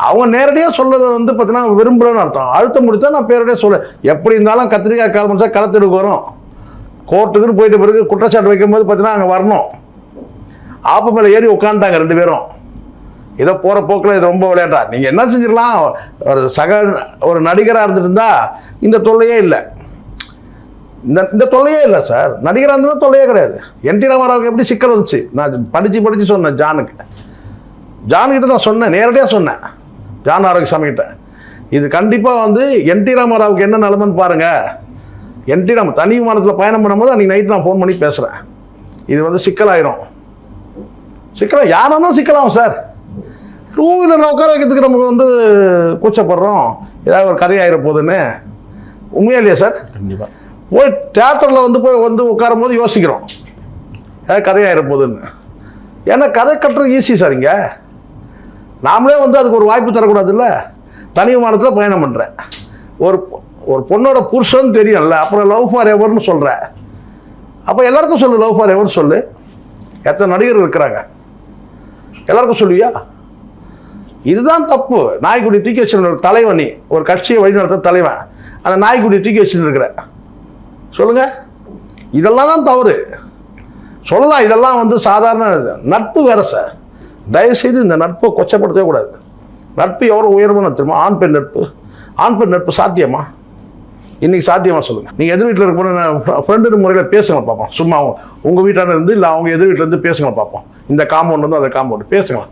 அவங்க நேரடியாக சொல்றது வந்து பார்த்தீங்கன்னா விரும்புகிறேன்னு அர்த்தம். அழுத்தம் முடித்தா நான் பேரடியாக சொல்ல, எப்படி இருந்தாலும் கத்திரிக்காய் கால் மனுஷா களத்திற்கு வரும். கோர்ட்டுக்குன்னு போயிட்ட பிறகு குற்றச்சாட்டு வைக்கும்போது பார்த்தீங்கன்னா அங்கே வரணும். ஆப்பு மேலே ஏறி உட்காந்துட்டாங்க 2 பேரும். ஏதோ போகிற போக்கில் இது ரொம்ப விளையாட்டா. நீங்கள் என்ன செஞ்சிடலாம், ஒரு நடிகராக இருந்துட்டு இருந்தா இந்த தொல்லையே இல்லை. இந்த தொல்லையே இல்லை சார். நடிகராக இருந்தாலும் தொல்லையே கிடையாது. என் டி ராமாராவுக்கு எப்படி சிக்கல் வந்துச்சு, நான் படித்து சொன்னேன். ஜான்கிட்ட நான் சொன்னேன், நேரடியாக சொன்னேன் ஜான் ஆரோக்கியசாமிகிட்ட. இது கண்டிப்பாக வந்து என் டி ராமாராவுக்கு என்ன நிலைமைன்னு பாருங்கள். என் டி ராம தனி விமானத்தில் பயணம் பண்ணும்போது அன்றைக்கி நைட்டு நான் ஃபோன் பண்ணி பேசுகிறேன். இது வந்து சிக்கலாயிரும். யாராலும் சிக்கலாகும் சார். 2 வீலரில் உட்கார வைக்கிறதுக்கு நமக்கு வந்து கூச்சப்படுறோம், ஏதாவது ஒரு கதையாயிர போகுதுன்னு. உண்மையா இல்லையா சார்? கண்டிப்பாக. போய் தியேட்டரில் வந்து உட்காரும் போது யோசிக்கிறோம், ஏதாவது கதையாயிர போகுதுன்னு. ஏன்னா கதை கட்டுறது ஈஸி சார். இங்கே நாமளே வந்து அதுக்கு ஒரு வாய்ப்பு தரக்கூடாது இல்லை. தனி விமானத்தில் பயணம் பண்ணுறேன், ஒரு பொண்ணோட புருஷன் தெரியும்ல, அப்புறம் லவ் ஃபார் எவர்னு சொல்கிறேன். அப்போ எல்லாருக்கும் சொல்லு, லவ் ஃபார் எவர் சொல்லு. எத்தனை நடிகர்கள் இருக்கிறாங்க, எல்லாருக்கும் சொல்லுவியா? இதுதான் தப்பு. நாய்க்குடி தூக்கி வச்சுருந்த ஒரு தலைவன், நீ ஒரு கட்சியை வழிநடத்த தலைவன், அந்த நாய்க்குடி தூக்கி வச்சுட்டு இருக்கிற சொல்லுங்க. இதெல்லாம் தான் தவறு. சொல்லலாம், இதெல்லாம் வந்து சாதாரண நட்பு வேற சார். தயவுசெய்து இந்த நட்பை கொச்சப்படுத்தவே கூடாது. நட்பு எவ்வளோ உயர்வான தெரியுமா? ஆண் பெண் நட்பு சாத்தியமா? இன்னைக்கு சாத்தியமா சொல்லுங்க. நீங்கள் எதிர் வீட்டில் இருக்க ஃப்ரெண்டு முறையில் பேசுங்க பார்ப்போம். சும்மா உங்கள் வீட்டான இருந்து இல்லை அவங்க எதிர் வீட்டில் இருந்து பேசுங்க பார்ப்போம். இந்த காம்பவுண்ட் வந்து அந்த காம்பவுண்ட் பேசுங்களா.